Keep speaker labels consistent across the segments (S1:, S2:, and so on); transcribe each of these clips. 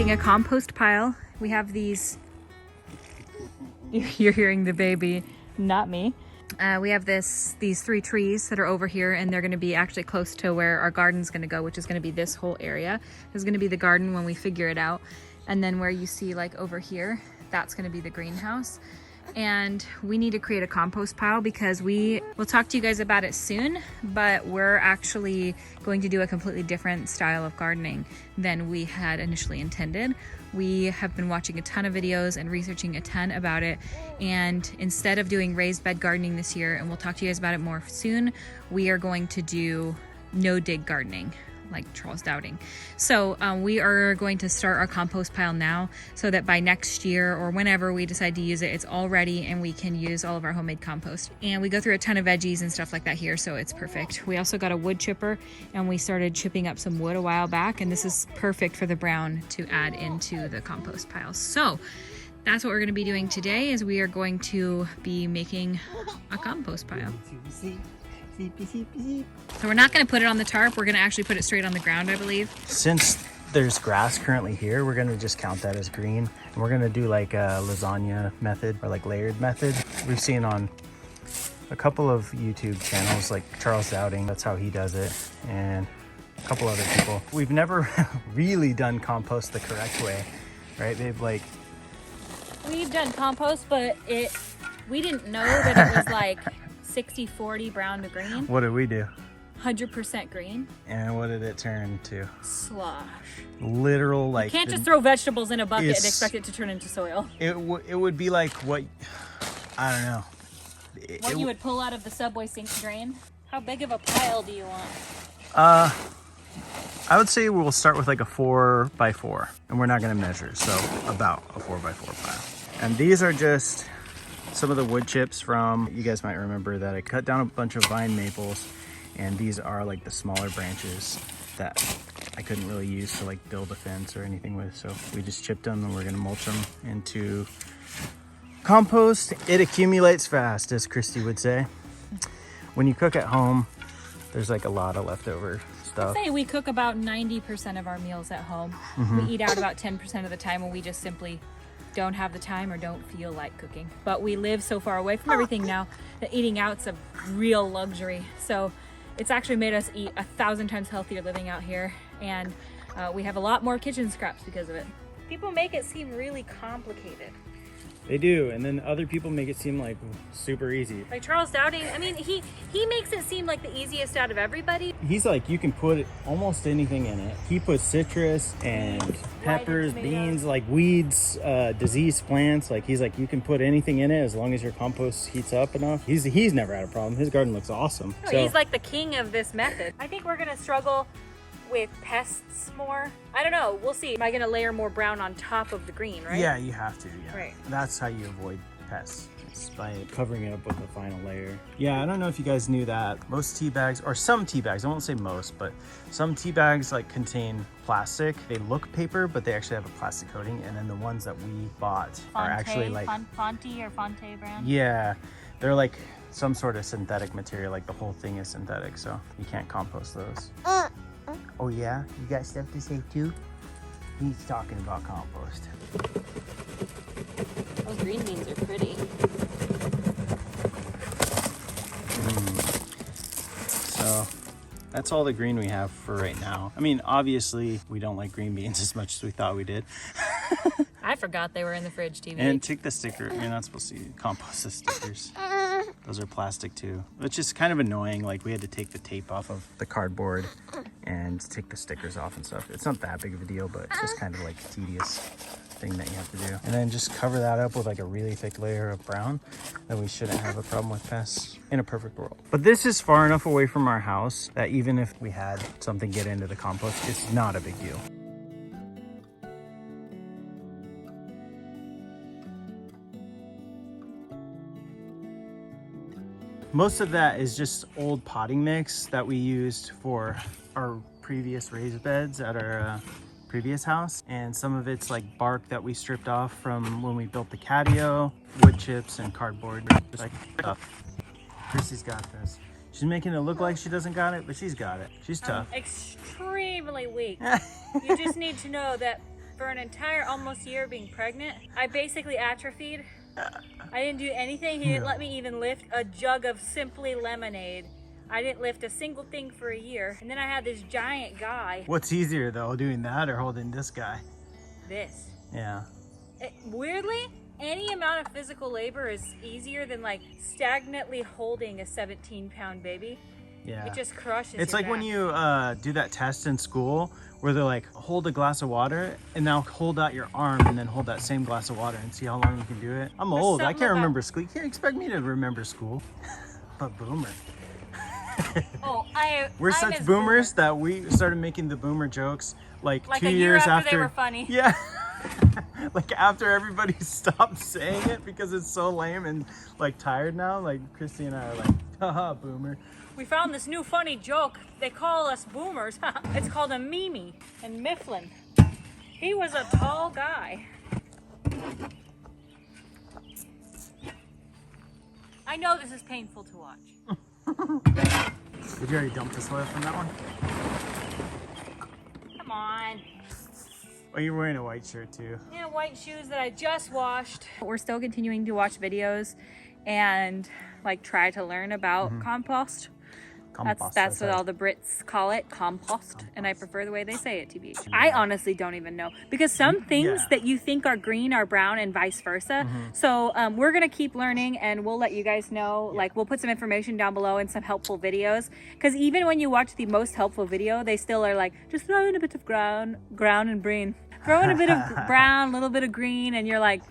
S1: creating a compost pile. We have these, you're hearing the baby, not me. We have these 3 trees that are over here, and they're going to be actually close to where our garden's going to go, which is going to be this whole area. This is going to be the garden when we figure it out. And then where you see like over here, that's going to be the greenhouse. And we need to create a compost pile because we'll talk to you guys about it soon, but we're actually going to do a completely different style of gardening than we had initially intended. We have been watching a ton of videos and researching a ton about it, and instead of doing raised bed gardening this year, and we'll talk to you guys about it more soon, we are going to do no dig gardening like Charles Dowding. So we are going to start our compost pile now so that by next year or whenever we decide to use it, it's all ready and we can use all of our homemade compost. And we go through a ton of veggies and stuff like that here, so it's perfect. We also got a wood chipper and we started chipping up some wood a while back, and this is perfect for the brown to add into the compost pile. So that's what we're going to be doing today, is we are going to be making a compost pile. So we're not going to put it on the tarp. We're going to actually put it straight on the ground, I believe.
S2: Since there's grass currently here, we're going to just count that as green. And we're going to do like a lasagna method or like layered method. We've seen on a couple of YouTube channels like Charles Dowding, that's how he does it, and a couple other people. We've never really done compost the correct way, right?
S1: We've done compost, but we didn't know that it was like 60-40 brown to green.
S2: What did we do?
S1: 100% green.
S2: And what did it turn to?
S1: Slosh.
S2: Literal, like...
S1: You can't just throw vegetables in a bucket and expect it to turn into soil. It
S2: would be like what... I don't know.
S1: What you would pull out of the subway sink drain? How big of a pile do you want?
S2: I would say we'll start with like a 4x4. And we're not going to measure, so about a 4x4 pile. And these are just... some of the wood chips from, you guys might remember that I cut down a bunch of vine maples, and these are like the smaller branches that I couldn't really use to like build a fence or anything with. So we just chipped them and we're gonna mulch them into compost. It accumulates fast, as Kristi would say. When you cook at home, there's like a lot of leftover stuff.
S1: I'd say we cook about 90% of our meals at home. We eat out about 10% of the time when we just simply don't have the time or don't feel like cooking. But we live so far away from everything now that eating out's a real luxury. So it's actually made us eat 1,000 times healthier living out here, and we have a lot more kitchen scraps because of it. People make it seem really complicated.
S2: They do, and then other people make it seem like super easy.
S1: Like Charles Dowding, I mean, he makes it seem like the easiest out of everybody.
S2: He's like, you can put almost anything in it. He puts citrus and peppers, beans, like weeds, diseased plants. Like he's like, you can put anything in it as long as your compost heats up enough. He's never had a problem. His garden looks awesome.
S1: No, he's like the king of this method. I think we're gonna struggle with pests more. I don't know, we'll see. Am I gonna layer more brown on top of the green, right?
S2: Yeah, you have to, yeah.
S1: Right.
S2: That's how you avoid pests. It's by covering it up with the final layer. Yeah, I don't know if you guys knew that. Most tea bags, or some tea bags, I won't say most, but some tea bags like contain plastic. They look paper, but they actually have a plastic coating. And then the ones that we bought are actually like...
S1: Fonte or Fonte brand?
S2: Yeah, they're like some sort of synthetic material, like the whole thing is synthetic, so you can't compost those. Oh yeah? You got stuff to say too? He's talking about compost.
S1: Those green beans are pretty.
S2: So that's all the green we have for right now. I mean, obviously we don't like green beans as much as we thought we did.
S1: I forgot they were in the fridge, TV.
S2: And take the sticker. You're not supposed to compost the stickers. Those are plastic too, which is kind of annoying. Like we had to take the tape off of the cardboard and take the stickers off and stuff. It's not that big of a deal, but it's just kind of like a tedious thing that you have to do. And then just cover that up with like a really thick layer of brown. Then we shouldn't have a problem with pests in a perfect world. But this is far enough away from our house that even if we had something get into the compost, it's not a big deal. Most of that is just old potting mix that we used for our previous raised beds at our previous house. And some of it's like bark that we stripped off from when we built the catio, wood chips and cardboard. Like stuff. Kristi's got this. She's making it look like she doesn't got it, but she's got it. She's tough.
S1: Extremely weak. You just need to know that For an entire almost year being pregnant, I basically atrophied. I didn't do anything. He didn't let me even lift a jug of Simply lemonade. I didn't lift a single thing for a year. And then I had this giant guy.
S2: What's easier though, doing that or holding this guy?
S1: This.
S2: Yeah.
S1: Weirdly, any amount of physical labor is easier than like stagnantly holding a 17-pound baby.
S2: Yeah.
S1: It just crushes.
S2: It's like when you do that test in school where they're like, hold a glass of water and now hold out your arm and then hold that same glass of water and see how long you can do it. I'm old. I can't remember school. You can't expect me to remember school. But boomer.
S1: Oh,
S2: We're such boomers that we started making the boomer jokes like 2 years after
S1: they were funny.
S2: Yeah. Like after everybody stopped saying it because it's so lame and like tired now. Like Kristi and I are like, haha, boomer.
S1: We found this new funny joke. They call us boomers. It's called a Mimi in Mifflin. He was a tall guy. I know this is painful to watch.
S2: Did you already dump the soil from that one?
S1: Come on.
S2: Oh, you're wearing a white shirt too.
S1: Yeah, white shoes that I just washed. We're still continuing to watch videos and like try to learn about compost. That's what all the Brits call it, compost, and I prefer the way they say it, TBH. Yeah. I honestly don't even know, because some things that you think are green are brown and vice versa. So we're gonna keep learning, and we'll let you guys know. Like, we'll put some information down below and some helpful videos, because even when you watch the most helpful video, they still are like, just throw in a bit of brown and green. Throw in a bit of brown, a little bit of green, and you're like,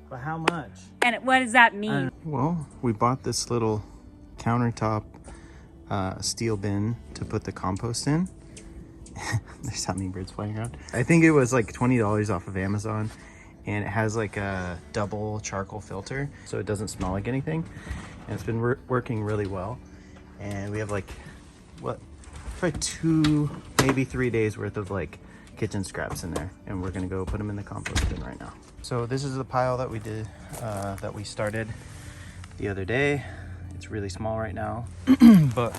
S2: but how much? And
S1: what does that mean?
S2: Well, we bought this little countertop steel bin to put the compost in. There's hummingbirds flying around. I think it was like $20 off of Amazon, and it has like a double charcoal filter so it doesn't smell like anything, and it's been working really well. And we have like probably 2 maybe 3 days worth of like kitchen scraps in there, and we're gonna go put them in the compost bin right now. So this is the pile that we did that we started the other day. It's really small right now, but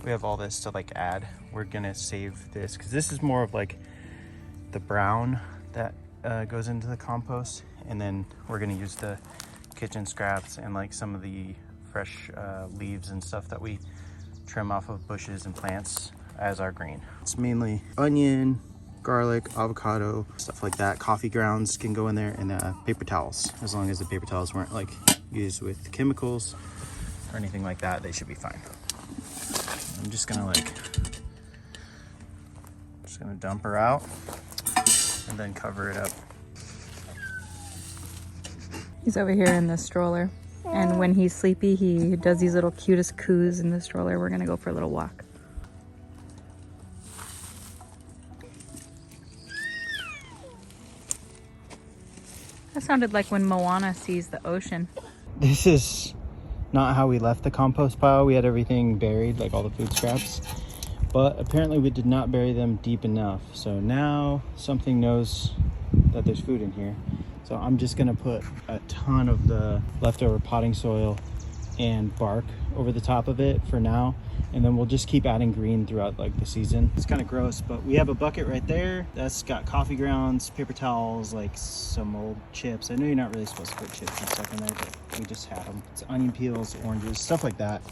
S2: we have all this to like add. We're gonna save this because this is more of like the brown that goes into the compost, and then we're gonna use the kitchen scraps and like some of the fresh leaves and stuff that we trim off of bushes and plants as our green. It's mainly onion, garlic, avocado, stuff like that. Coffee grounds can go in there, and paper towels. As long as the paper towels weren't like used with chemicals or anything like that, they should be fine. I'm just gonna dump her out and then cover it up.
S1: He's over here in the stroller, and when he's sleepy, he does these little cutest coos in the stroller. We're gonna go for a little walk. That sounded like when Moana sees the ocean.
S2: This is not how we left the compost pile. We had everything buried, like all the food scraps, but apparently we did not bury them deep enough. So now something knows that there's food in here. So I'm just gonna put a ton of the leftover potting soil and bark over the top of it for now, and then we'll just keep adding green throughout like the season. It's kind of gross, but we have a bucket right there that's got coffee grounds, paper towels, like some old chips. I know you're not really supposed to put chips and stuff in there, but we just have them. It's onion peels, oranges, stuff like that.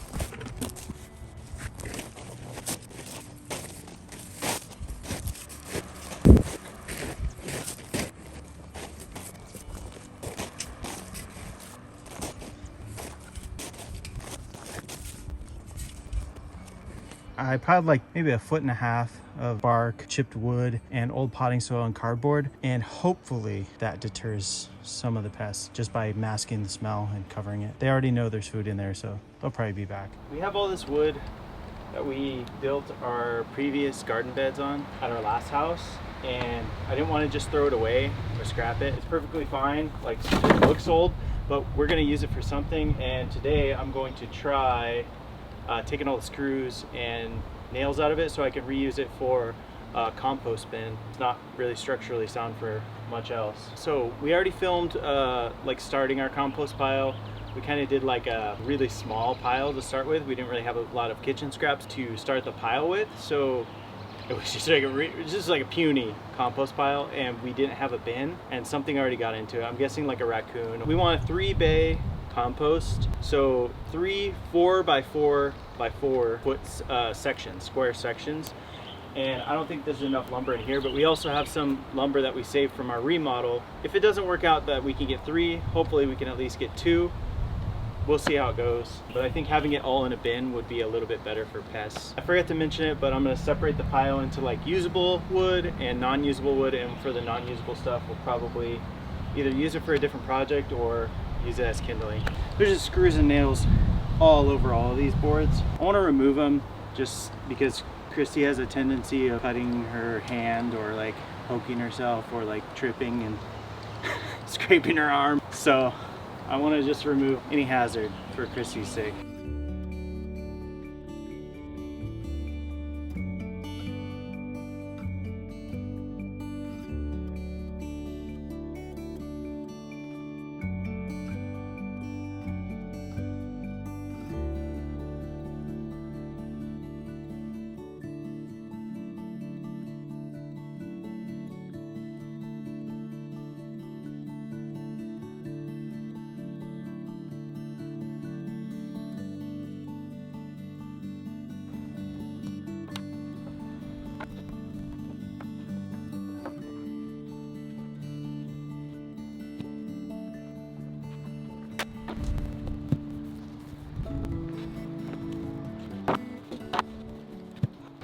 S2: I piled like maybe 1.5 feet of bark, chipped wood, and old potting soil and cardboard, and hopefully that deters some of the pests just by masking the smell and covering it. They already know there's food in there, so they'll probably be back. We have all this wood that we built our previous garden beds on at our last house, and I didn't want to just throw it away or scrap it. It's perfectly fine, like it looks old, but we're going to use it for something. And today I'm going to try taking all the screws and nails out of it so I can reuse it for a compost bin. It's not really structurally sound for much else. So we already filmed like starting our compost pile. We kind of did like a really small pile to start with. We didn't really have a lot of kitchen scraps to start the pile with, so It was just like a puny compost pile, and we didn't have a bin, and something already got into it. I'm guessing like a raccoon. We want a 3-bay compost, so 3 4x4x4 foot sections, square sections. And I don't think there's enough lumber in here, but we also have some lumber that we saved from our remodel. If it doesn't work out that we can get 3, hopefully we can at least get 2. We'll see how it goes. But I think having it all in a bin would be a little bit better for pests. I forgot to mention it, but I'm gonna separate the pile into like usable wood and non-usable wood. And for the non-usable stuff, we'll probably either use it for a different project or use it as kindling. There's just screws and nails all over all of these boards. I wanna remove them just because Kristi has a tendency of cutting her hand or like poking herself or like tripping and scraping her arm. So I want to just remove any hazard for Kristi's sake.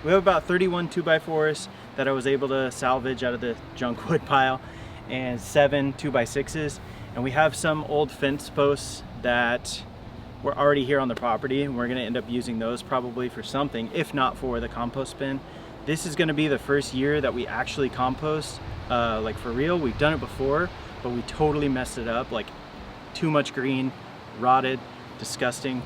S2: We have about 31 2x4s that I was able to salvage out of the junk wood pile, and 7 2x6s. And we have some old fence posts that were already here on the property, and we're gonna end up using those probably for something, if not for the compost bin. This is gonna be the first year that we actually compost, like for real. We've done it before, but we totally messed it up, like too much green, rotted, disgusting.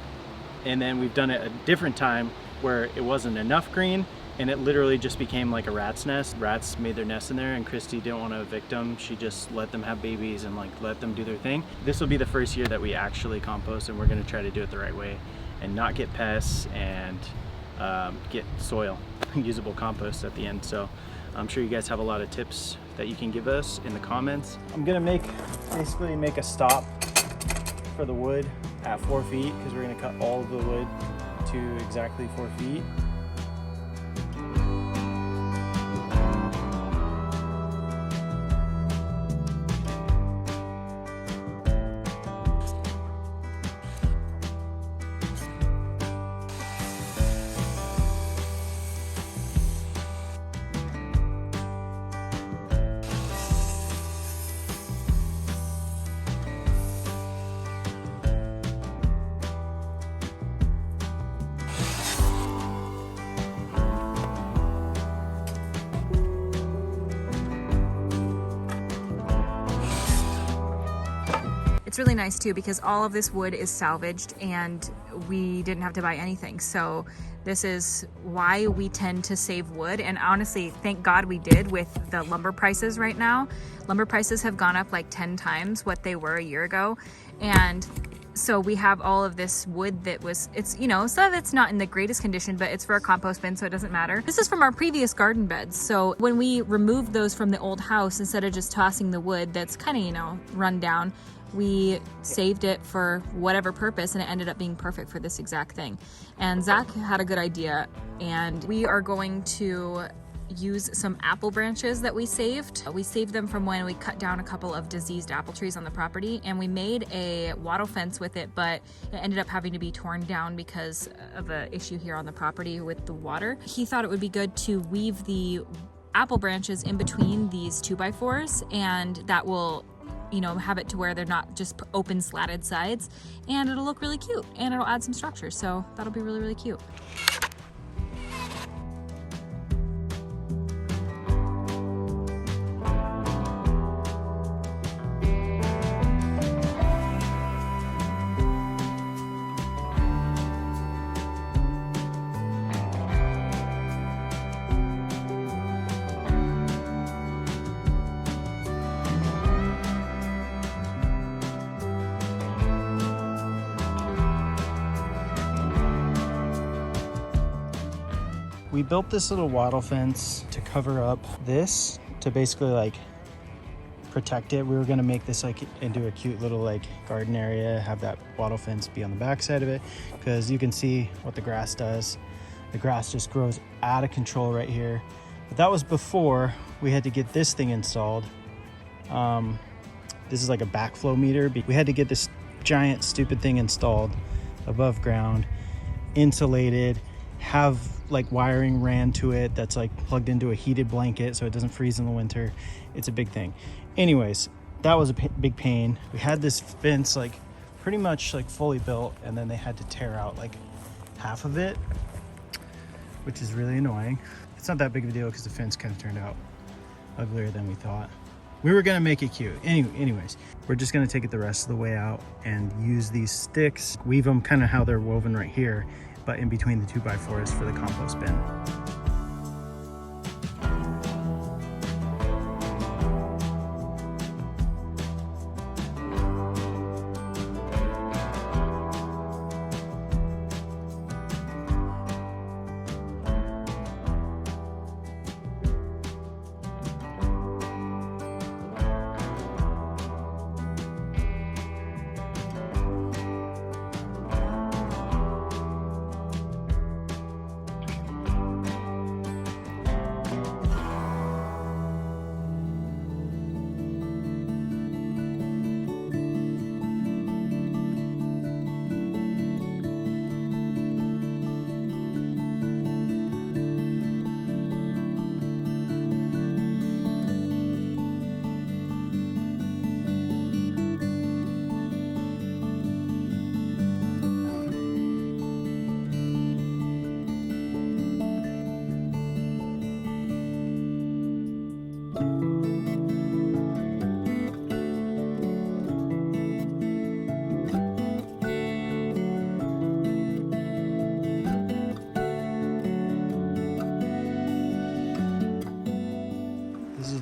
S2: And then we've done it a different time where it wasn't enough green and it literally just became like a rat's nest. Rats made their nest in there, and Kristi didn't want to evict them. She just let them have babies and like let them do their thing. This will be the first year that we actually compost, and we're going to try to do it the right way and not get pests and get soil, usable compost at the end. So I'm sure you guys have a lot of tips that you can give us in the comments. I'm gonna basically make a stop for the wood at 4 feet, because we're gonna cut all of the wood to exactly 4 feet.
S1: It's really nice too because all of this wood is salvaged and we didn't have to buy anything. So this is why we tend to save wood, and honestly, thank God we did with the lumber prices right now. Lumber prices have gone up like 10 times what they were a year ago. And so we have all of this wood that was, it's, you know, some of it's not in the greatest condition, but it's for a compost bin, so it doesn't matter. This is from our previous garden beds. So when we removed those from the old house, instead of just tossing the wood that's kind of, you know, run down, we saved it for whatever purpose, and it ended up being perfect for this exact thing. And Zach had a good idea, and we are going to use some apple branches that we saved. We saved them from when we cut down a couple of diseased apple trees on the property, and we made a wattle fence with it, but it ended up having to be torn down because of an issue here on the property with the water. He thought it would be good to weave the apple branches in between these 2x4s, and that will, you know, have it to where they're not just open slatted sides, and it'll look really cute and it'll add some structure. So that'll be really, really cute.
S2: We built this little wattle fence to cover up this, to basically like protect it. We were gonna make this like into a cute little like garden area, have that wattle fence be on the back side of it, because you can see what the grass does. The grass just grows out of control right here. But that was before we had to get this thing installed. This is like a backflow meter. We had to get this giant stupid thing installed above ground, insulated, have like wiring ran to it that's like plugged into a heated blanket so it doesn't freeze in the winter. It's a big thing. Anyways, that was a big pain. We had this fence like pretty much like fully built, and then they had to tear out like half of it, which is really annoying. It's not that big of a deal because the fence kind of turned out uglier than we thought. We were gonna make it cute. Anyways, we're just gonna take it the rest of the way out and use these sticks, weave them kind of how they're woven right here, but in between the 2x4s for the compost bin.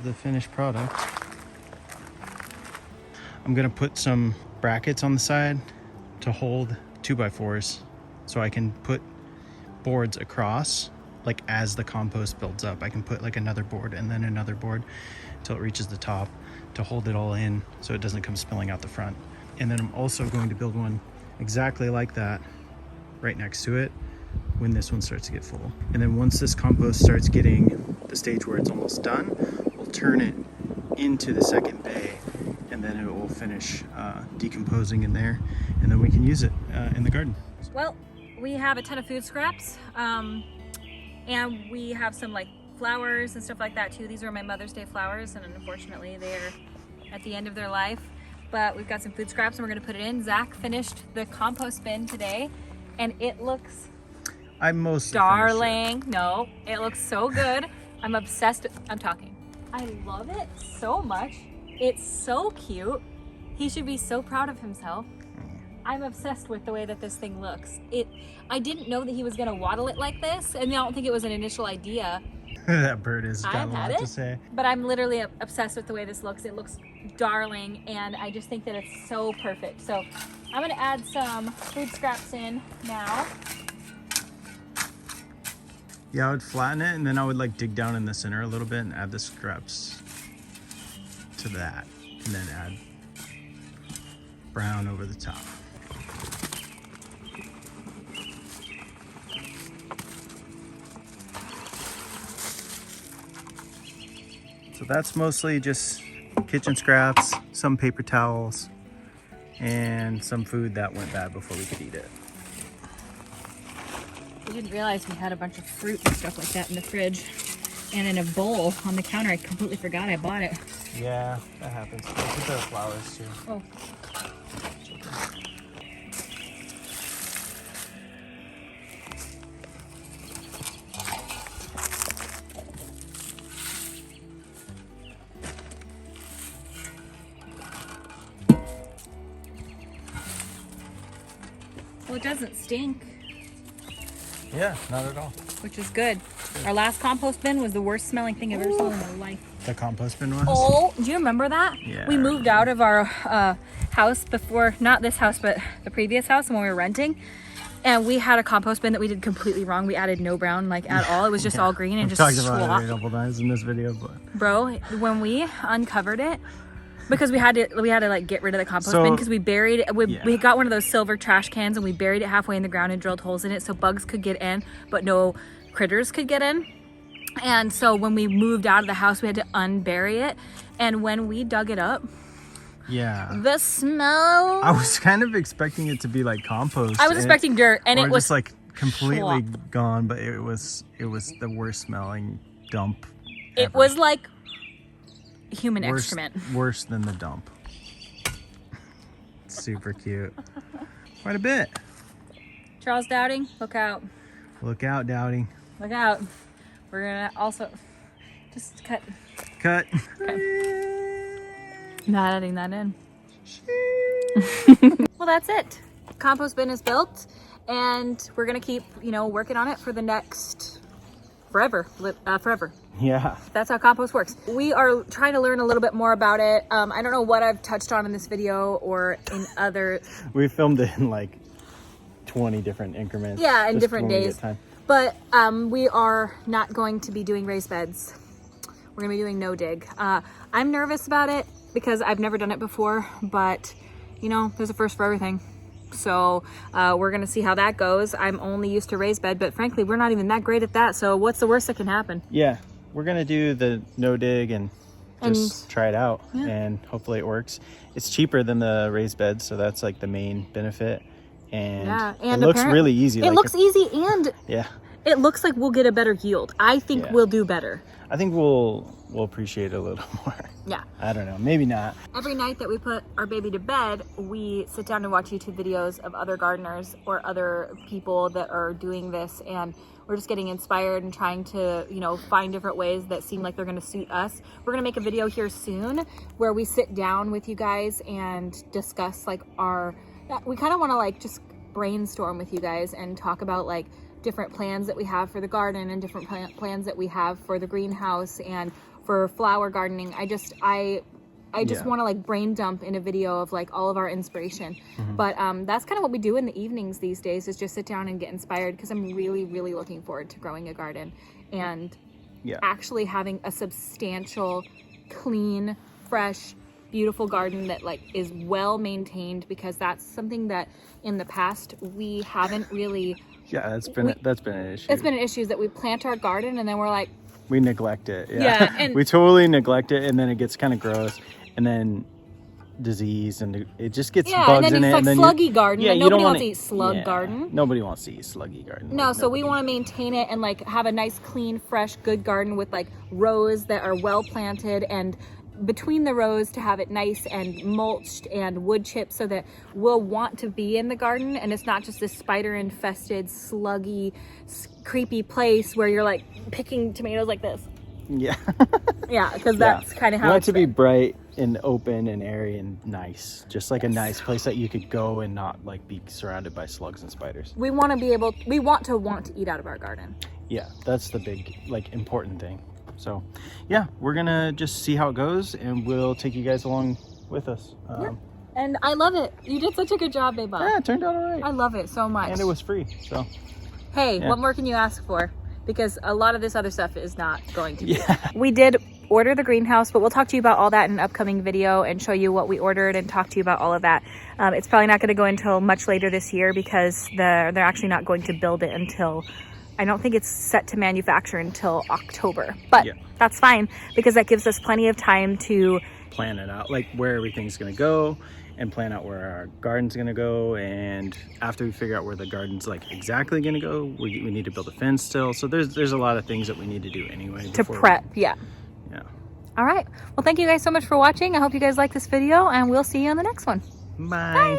S2: The finished product. I'm gonna put some brackets on the side to hold 2x4s so I can put boards across, like as the compost builds up. I can put like another board and then another board until it reaches the top to hold it all in so it doesn't come spilling out the front. And then I'm also going to build one exactly like that right next to it when this one starts to get full. And then once this compost starts getting the stage where it's almost done, we'll turn it into the second bay, and then it will finish decomposing in there, and then we can use it in the garden.
S1: Well, we have a ton of food scraps, and we have some like flowers and stuff like that too. These are my Mother's Day flowers, and unfortunately they're at the end of their life, but we've got some food scraps and we're gonna put it in. Zach finished the compost bin today, and it looks darling. No, it looks so good. I'm obsessed. I'm talking. I love it so much. It's so cute. He should be so proud of himself. I'm obsessed with the way that this thing looks. I didn't know that he was gonna wattle it like this, and I don't think it was an initial idea.
S2: That bird has got a lot to say.
S1: But I'm literally obsessed with the way this looks. It looks darling, and I just think that it's so perfect. So I'm gonna add some food scraps in now.
S2: Yeah, I would flatten it, and then I would like dig down in the center a little bit and add the scraps to that, and then add brown over the top. So that's mostly just kitchen scraps, some paper towels, and some food that went bad before we could eat it.
S1: I didn't realize we had a bunch of fruit and stuff like that in the fridge and in a bowl on the counter. I completely forgot I bought it.
S2: Yeah, that happens. I think there are flowers too.
S1: Oh. Well, it doesn't stink.
S2: Yeah, not at all.
S1: Which is good. Our last compost bin was the worst smelling thing I've ever seen in my life.
S2: The compost bin was?
S1: Oh, do you remember that?
S2: Yeah.
S1: We moved out of our house before, not this house, but the previous house when we were renting. And we had a compost bin that we did completely wrong. We added no brown like at all. It was just all green and
S2: I've
S1: just
S2: talked about
S1: slop.
S2: it a couple times in this video, but
S1: Bro, when we uncovered it, because we had to like get rid of the compost bin because we buried it. We got one of those silver trash cans and we buried it halfway in the ground and drilled holes in it so bugs could get in, but no critters could get in. And so when we moved out of the house, we had to unbury it. And when we dug it up, the smell.
S2: I was kind of expecting it to be like compost.
S1: I was expecting dirt, and it was
S2: just like completely
S1: slop.
S2: gone, but it was the worst smelling dump
S1: It
S2: ever.
S1: was like human excrement.
S2: Worse than the dump. Super cute. Quite a bit.
S1: Charles Dowding, look out.
S2: Look out, Dowding.
S1: Look out. We're gonna also just cut. Not adding that in. Well, that's it. Compost bin is built, and we're gonna keep, working on it for the next forever.
S2: Yeah.
S1: That's how compost works. We are trying to learn a little bit more about it. I don't know what I've touched on in this video or in other.
S2: We filmed it in like 20 different increments.
S1: Yeah, in
S2: just
S1: different
S2: when we
S1: days.
S2: get time.
S1: But we are not going to be doing raised beds. We're gonna be doing no dig. I'm nervous about it because I've never done it before, but there's a first for everything. So we're gonna see how that goes. I'm only used to raised bed, but frankly, we're not even that great at that. So what's the worst that can happen?
S2: Yeah, we're gonna do the no dig and just try it out, and hopefully it works. It's cheaper than the raised bed, so that's like the main benefit. And it looks really easy.
S1: It looks easy, and it looks like we'll get a better yield. I think we'll do better.
S2: I think we'll appreciate it a little more.
S1: Yeah.
S2: I don't know, maybe not.
S1: Every night that we put our baby to bed, we sit down and watch YouTube videos of other gardeners or other people that are doing this, and we're just getting inspired and trying to, find different ways that seem like they're gonna suit us. We're gonna make a video here soon where we sit down with you guys and discuss we kind of want to just brainstorm with you guys and talk about different plans that we have for the garden and different plans that we have for the greenhouse and for flower gardening. I just want to brain dump in a video of all of our inspiration. But that's kind of what we do in the evenings these days, is just sit down and get inspired, because I'm really, really looking forward to growing a garden and actually having a substantial, clean, fresh, beautiful garden that is well maintained, because that's something that in the past we haven't really.
S2: That's been an issue.
S1: It's been an issue that we plant our garden and then we're
S2: we neglect it.
S1: And
S2: we totally neglect it, and then it gets kind of gross, and then disease, and it just gets bugs
S1: and then
S2: in it.
S1: And then sluggy garden.
S2: Yeah,
S1: nobody wants to eat slug garden.
S2: Nobody wants to eat sluggy garden.
S1: No, so we want to maintain it and have a nice, clean, fresh, good garden with rows that are well planted, and between the rows to have it nice and mulched and wood chipped, so that we'll want to be in the garden and it's not just this spider infested, sluggy, creepy place where you're picking tomatoes like this.
S2: Yeah.
S1: Yeah, because that's kind of how
S2: we want it to be bright and open and airy and nice, just a nice place that you could go and not be surrounded by slugs and spiders.
S1: We want to eat out of our garden.
S2: Yeah, that's the big important thing. So we're gonna just see how it goes, and we'll take you guys along with us.
S1: And I love it. You did such a good job, babe.
S2: Yeah, it turned out all right.
S1: I love it so much.
S2: And it was free, so.
S1: Hey, what more can you ask for? Because a lot of this other stuff is not going to be. We did order the greenhouse, but we'll talk to you about all that in an upcoming video and show you what we ordered and talk to you about all of that. It's probably not going to go until much later this year, because they're actually not going to build it until, I don't think it's set to manufacture until October, but that's fine, because that gives us plenty of time to
S2: plan it out, where everything's going to go, and plan out where our garden's going to go. And after we figure out where the garden's exactly going to go, we need to build a fence still. So there's a lot of things that we need to do anyway
S1: to prep. Yeah. All right. Well, thank you guys so much for watching. I hope you guys like this video, and we'll see you on the next one.
S2: Bye.